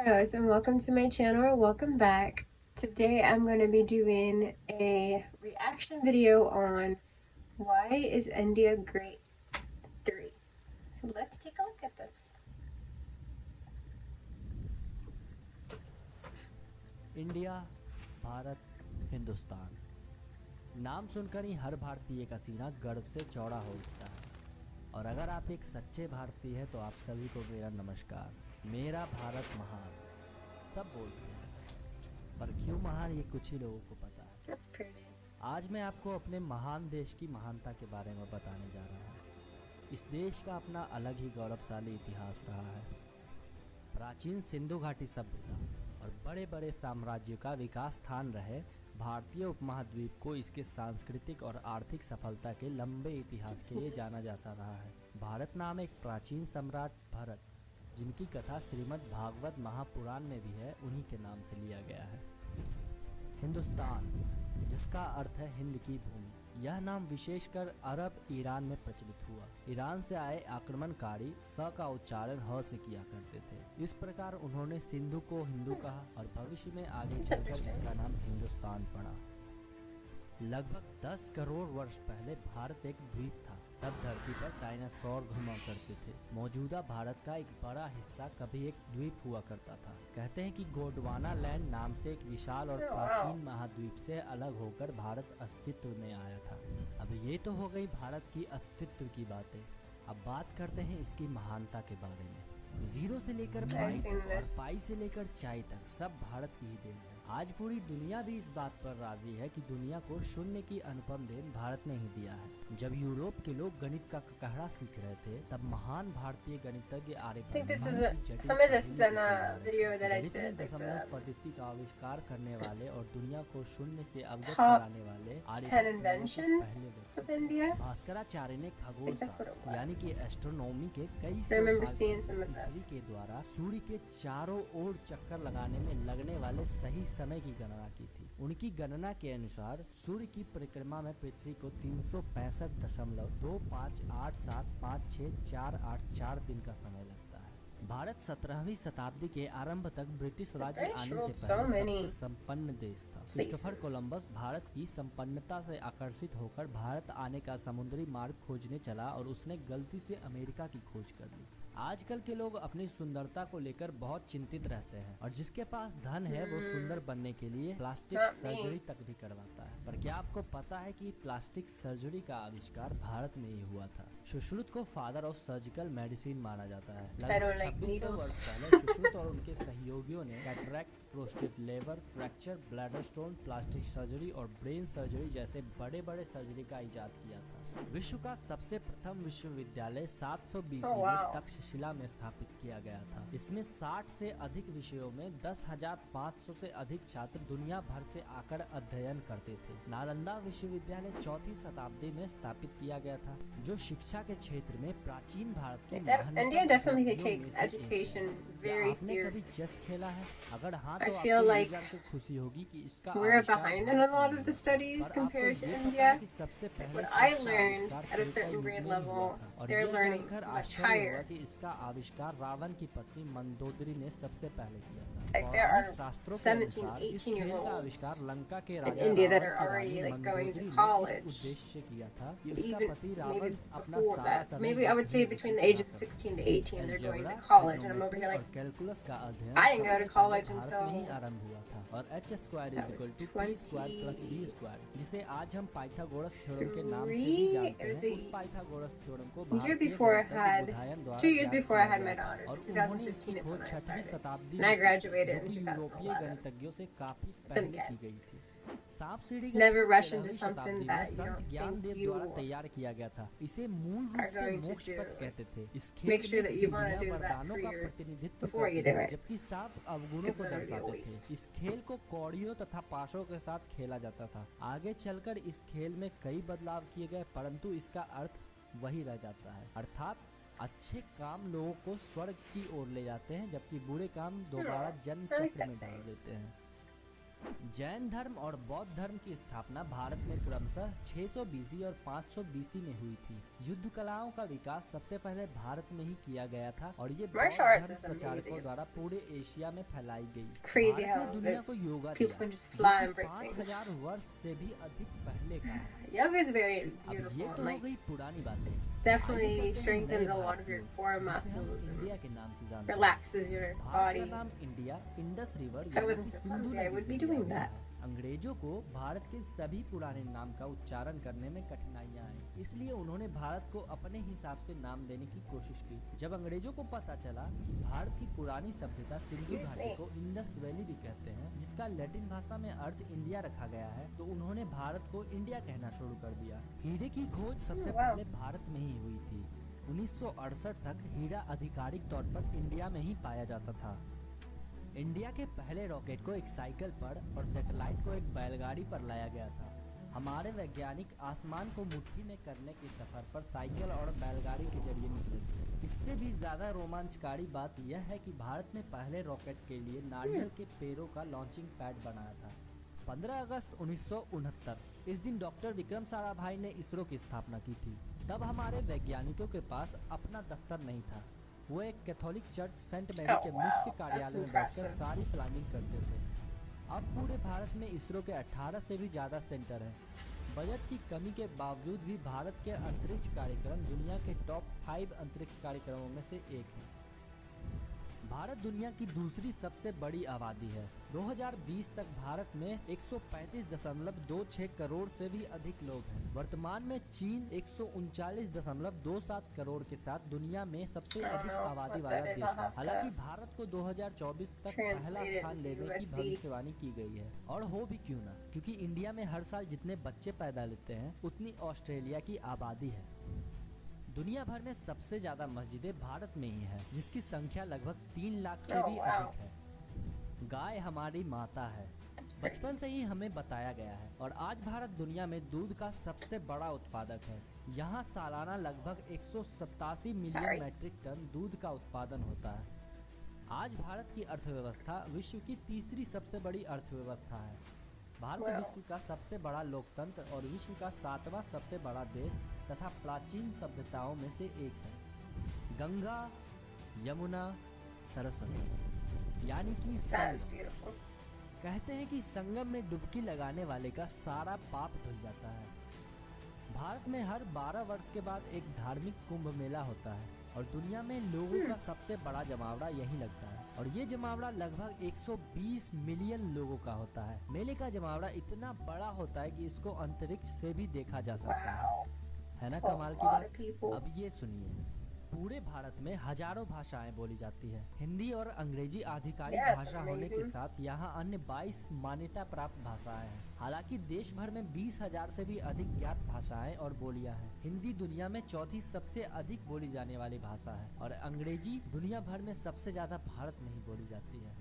Rose and welcome to my channel. Welcome back. Today I'm going to be doing a reaction video on Why is India Great 3. So let's take a look at this. India, Bharat, Hindustan. नाम सुनकर ही हर भारतीय का सीना गर्व से चौड़ा हो उठता है। और अगर आप एक सच्चे भारतीय हैं तो आप सभी को मेरा नमस्कार। मेरा भारत महान, सब बोलते हैं, पर क्यों महान ये कुछ ही लोगों को पता है। That's pretty. आज मैं आपको अपने महान देश की महानता के बारे में बताने जा रहा हूँ। इस देश का अपना अलग ही गौरवशाली इतिहास रहा है। प्राचीन सिंधु घाटी सभ्यता और बड़े बड़े साम्राज्यों का विकास स्थान रहे भारतीय उपमहाद्वीप को इसके सांस्कृतिक और आर्थिक सफलता के लंबे इतिहास के लिए जाना जाता रहा है। भारत नाम एक प्राचीन सम्राट भरत, जिनकी कथा श्रीमद् भागवत महापुराण में भी है, उन्हीं के नाम से लिया गया है। हिंदुस्तान, जिसका अर्थ है हिंद की भूमि, यह नाम विशेषकर अरब ईरान में प्रचलित हुआ। ईरान से आए आक्रमणकारी स का उच्चारण ह से किया करते थे। इस प्रकार उन्होंने सिंधु को हिंदू कहा और भविष्य में आगे चलकर इसका नाम हिंदुस्तान पड़ा। लगभग 10 करोड़ वर्ष पहले भारत एक द्वीप था। तब धरती पर डायनासोर घुमा करते थे। मौजूदा भारत का एक बड़ा हिस्सा कभी एक द्वीप हुआ करता था। कहते हैं कि गोंडवाना लैंड नाम से एक विशाल और प्राचीन महाद्वीप से अलग होकर भारत अस्तित्व में आया था। अब ये तो हो गई भारत की अस्तित्व की बातें। अब बात करते हैं इसकी महानता के बारे में। जीरो से लेकर पाई तक और पाई से लेकर चाय तक सब भारत की ही देन है। आज पूरी दुनिया भी इस बात पर राजी है कि दुनिया को शून्य की अनुपम देन भारत ने ही दिया है। जब यूरोप के लोग गणित का ककहरा सीख रहे थे, तब महान भारतीय गणितज्ञ आर्यभट्ट गणितीय दशमलव पद्धति का आविष्कार करने वाले और दुनिया को शून्य से अवगत कराने वाले आर्यभट्ट भास्कराचार्य ने खगोल शास्त्र यानी कि एस्ट्रोनॉमी के कई पृथ्वी के द्वारा सूर्य के चारों ओर चक्कर लगाने में लगने वाले सही समय की गणना की थी। उनकी गणना के अनुसार सूर्य की परिक्रमा में पृथ्वी को 365.2587564 दिन का समय लगता है। भारत 17वीं शताब्दी के आरंभ तक ब्रिटिश राज्य आने से पहले सबसे संपन्न देश था। क्रिस्टोफर कोलंबस भारत की संपन्नता से आकर्षित होकर भारत आने का समुद्री मार्ग खोजने चला और उसने गलती से अमेरिका की खोज कर ली। आजकल के लोग अपनी सुंदरता को लेकर बहुत चिंतित रहते हैं और जिसके पास धन है वो सुंदर बनने के लिए प्लास्टिक सर्जरी तक भी करवाता है। पर क्या आपको पता है कि प्लास्टिक सर्जरी का आविष्कार भारत में ही हुआ था? सुश्रुत को फादर ऑफ सर्जिकल मेडिसिन माना जाता है। लगभग 2600 वर्ष पहले सुश्रुत और उनके सहयोगियों ने cataract, prostate, liver fracture, bladder stone, plastic surgery और ब्रेन सर्जरी जैसे बड़े बड़े सर्जरी का इजाद किया था। विश्व का सबसे प्रथम विश्वविद्यालय 700 BC में तक्षशिला में स्थापित किया गया था। इसमें 60 से अधिक विषयों में 10,500 से अधिक छात्र दुनिया भर से आकर अध्ययन करते थे। नालंदा विश्वविद्यालय 4वीं शताब्दी में स्थापित किया गया था, जो शिक्षा के क्षेत्र में प्राचीन भारत के आपने कभी चेस खेला है? अगर हाँ तो आपको ये जानकर खुशी होगी कि इसका सबसे पहले at a certain grade level, they're learning much higher. कि इसका आविष्कार रावण की पत्नी मंदोदरी ने सबसे पहले किया था। Like there are शास्त्रों के 17, अनुसार इस 18 खेल year का olds आविष्कार लंका के in Raja India that Ravan are की already Rani like going Mandodari to ने इस college. उद्देश्य से किया था कि उसका Even पति maybe रावण अपना before सारा that, समय maybe I would say between the ages of 16 to 18, they're going to algebra, college, and I'm over here trigonometry और like, कैलकुलस का अध्ययन I didn't go सबसे to college पहले भारत में ही until आरंभ हुआ था। और h square I is was equal to p square plus b square, जिसे आज हम पाइथागोरस थ्योरम के नाम से भी 3. जानते It was हैं, उस पाइथागोरस थ्योरम को a year भारतीय before I गणितज्ञ had, बुधायन द्वारा 2 years ज्ञात before I किया had my गया था daughter, so और उन्होंने इसकी 2015 is खोज when I 6वीं started. शताब्दी And I में की, graduated जो in कि यूरोपीय 2011. गणितज्ञों से काफी Then पहले again, की गई थी। सांप सीढ़ी never गणित rush into 13वीं something शताब्दी में that you Sant don't Gyandev think you द्वारा तैयार किया गया था। इसे मूल are रूप से going to मोक्ष do. पथ कहते थे। इस Make खेल sure में that you want to सीढ़ियां do that वरदानों for का your प्रतिनिधित्व before you करती do थी, it. जबकि सांप अवगुणों को It's literally a दर्शाते थे। waste. इस खेल को कौड़ियों तथा पाशों के साथ खेला जाता था। आगे चलकर इस खेल में कई बदलाव किए गए, परंतु इसका अर्थ वही रह जाता है, अर्थात अच्छे काम लोगों को स्वर्ग की ओर ले जाते हैं, जबकि बुरे काम दोबारा जन्म चक्र में डाल देते हैं। जैन धर्म और बौद्ध धर्म की स्थापना भारत में क्रमशः 600 बीसी और 500 बीसी में हुई थी। युद्ध कलाओं का विकास सबसे पहले भारत में ही किया गया था और ये बौद्ध Martial arts धर्म is प्रचारकों amazing. द्वारा पूरे एशिया में फैलाई गई। Crazy भारत ने how दुनिया it's, को योगा people दिया can just जो fly कि and break things. 5000 वर्ष से भी अधिक पहले का है। Yoga is very अब ये beautiful. तो And, हो like, गई पुरानी बातें। definitely आइए चलते हैं strengthens नए a lot भारत of की your ओर, core जिसे हम muscles and इंडिया के नाम से जानते हैं। relaxes your Bharat body. का नाम India Indus river If I यानी wasn't कि so सिंधु clumsy, I नदी would से be लिया doing गया that. है। अंग्रेजों को भारत के सभी पुराने नाम का उच्चारण करने में कठिनाइयां आई, इसलिए उन्होंने भारत को अपने हिसाब से नाम देने की कोशिश की। जब अंग्रेजों को पता चला कि भारत की पुरानी सभ्यता सिंधु घाटी को इंडस वैली भी कहते हैं, जिसका लैटिन भाषा में अर्थ इंडिया रखा गया है, तो उन्होंने भारत को इंडिया कहना शुरू कर दिया। हीरे की खोज सबसे पहले भारत में ही हुई थी। 1968 तक हीरा आधिकारिक तौर पर इंडिया में ही पाया जाता था। इंडिया के पहले रॉकेट को एक साइकिल पर और सैटेलाइट को एक बैलगाड़ी पर लाया गया था। हमारे वैज्ञानिक आसमान को मुट्ठी में करने के सफर पर साइकिल और बैलगाड़ी के जरिए निकले थे। इससे भी ज्यादा रोमांचकारी बात यह है कि भारत ने पहले रॉकेट के लिए नारियल के पेड़ों का लॉन्चिंग पैड बनाया था। 15 अगस्त 1969 इस दिन डॉक्टर विक्रम साराभाई ने इसरो की स्थापना की थी। तब हमारे वैज्ञानिकों के पास अपना दफ्तर नहीं था। वो एक कैथोलिक चर्च सेंट मैरी के मुख्य कार्यालय में बैठकर सारी प्लानिंग करते थे। अब पूरे भारत में इसरो के 18 से भी ज़्यादा सेंटर हैं। बजट की कमी के बावजूद भी भारत के अंतरिक्ष कार्यक्रम दुनिया के टॉप 5 अंतरिक्ष कार्यक्रमों में से एक है। भारत दुनिया की दूसरी सबसे बड़ी आबादी है। 2020 तक भारत में 135.26 करोड़ से भी अधिक लोग हैं। वर्तमान में चीन 139.27 करोड़ के साथ दुनिया में सबसे अधिक आबादी वाला देश है। हालांकि भारत को 2024 तक पहला स्थान लेने की भविष्यवाणी की गई है, और हो भी क्यों ना, क्योंकि इंडिया में हर साल जितने बच्चे पैदा लेते हैं उतनी ऑस्ट्रेलिया की आबादी है। दुनिया भर में सबसे ज्यादा मस्जिदें भारत में ही है, जिसकी संख्या लगभग 3 लाख से भी अधिक है। गाय हमारी माता है, बचपन से ही हमें बताया गया है, और आज भारत दुनिया में दूध का सबसे बड़ा उत्पादक है। यहाँ सालाना लगभग 187 मिलियन मैट्रिक टन दूध का उत्पादन होता है। आज भारत की अर्थव्यवस्था विश्व की तीसरी सबसे बड़ी अर्थव्यवस्था है। भारत विश्व का सबसे बड़ा लोकतंत्र और विश्व का 7वां सबसे बड़ा देश तथा प्राचीन सभ्यताओं में से एक है। गंगा, यमुना, सरस्वती यानी कि संगम। कहते हैं कि संगम में डुबकी लगाने वाले का सारा पाप धुल जाता है। भारत में हर 12 वर्ष के बाद एक धार्मिक कुंभ मेला होता है, और दुनिया में लोगों का सबसे बड़ा जमावड़ा यहीं लगता है, और ये जमावड़ा लगभग 120 मिलियन लोगों का होता है। मेले का जमावड़ा इतना बड़ा होता है कि इसको अंतरिक्ष से भी देखा जा सकता है ना कमाल की बात। अब ये सुनिए, पूरे भारत में हजारों भाषाएं बोली जाती है। हिंदी और अंग्रेजी आधिकारिक भाषा होने के साथ यहाँ अन्य 22 मान्यता प्राप्त भाषाएं हैं। हालांकि देश भर में 20,000 से भी अधिक ज्ञात भाषाएं और बोलियां हैं। हिंदी दुनिया में चौथी सबसे अधिक बोली जाने वाली भाषा है, और अंग्रेजी दुनिया भर में सबसे ज्यादा भारत में ही बोली जाती है।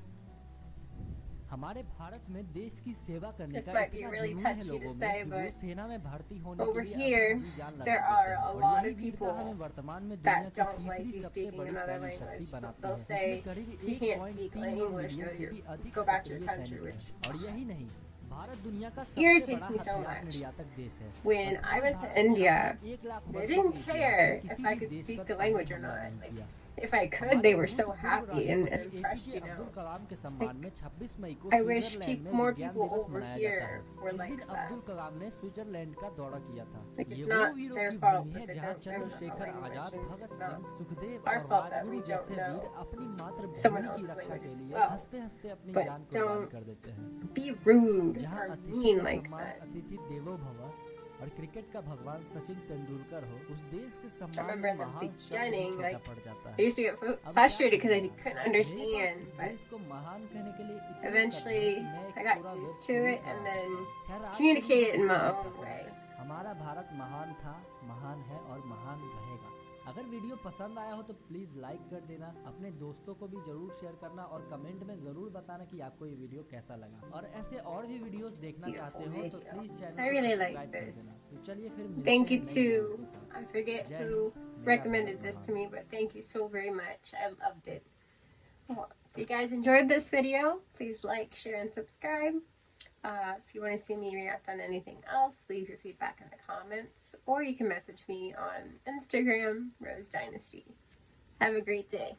हमारे भारत में देश की सेवा करने का इतना जुनून है लोगों में कि वो सेना में भर्ती होने के लिए अपनी जी जान लगा देते हैं, और यही वीरता हमें वर्तमान में दुनिया की तीसरी सबसे बड़ी सैन्य शक्ति बनाती है, जिसमें करीब 1.3 मिलियन से भी अधिक सक्रिय सैनिक हैं। और यही नहीं, भारत दुनिया का सबसे बड़ा हथियार निर्यातक देश है। When I went to India, they didn't care if I could speak the language or not. Like, if I could, they were so happy and impressed, you know. Abdul Kalam के सम्मान में 26 मई को I wish स्विट्जरलैंड में more विज्ञान people दिवस over मनाया जाता here है। were इस like दिन that. अब्दुल कलाम ने स्विट्जरलैंड का दौरा किया था। Like, ये it's वो not वीरों their की fault भूमि है that they जहाँ don't understand Chandrashekhar the language, Azad, and Bhagat it's not Singh, Sukhdev our और fault that राजगुरु we जैसे don't वीर know अपनी someone मातृभूमि की else's रक्षा language के as लिए well. हंसते हंसते अपनी But जान कुर्बान don't कर देते हैं। be rude जहाँ or अतिथि mean का like सम्मान that. अतिथि देवो भव और क्रिकेट का भगवान सचिन तेंदुलकर हो, उस देश के I सम्मान remember में in the महान शब्द ही beginning, छोटा like, पड़ जाता I है। used to get अब क्या frustrated because I करें couldn't यार, मेरे पास understand, इस but देश को महान कहने के लिए इतने शब्द हैं eventually कि मैं एक I got पूरा web used to series it बना and then सकता। खैर आज के लिए communicated बस in my इतना ही own काफी way. है। हमारा भारत महान था, महान है और महान रहेगा। अगर वीडियो पसंद आया हो तो प्लीज लाइक कर देना, अपने दोस्तों को भी जरूर शेयर करना, और कमेंट में जरूर बताना कि आपको ये वीडियो कैसा लगा। और ऐसे और भी वीडियोस देखना चाहते हो तो प्लीज चैनल I को really सब्सक्राइब like कर this. देना। तो चलिए फिर मिलते Thank हैं you नई to, वीडियो के साथ। I forget जय who हिंद, मेरा recommended भारत this महान। to me, but thank you so very much. I loved it. Well, if you guys enjoyed this video, please like, share, and subscribe. If you want to see me react on anything else, leave your feedback in the comments, or you can message me on Instagram, Rose Dynasty. Have a great day.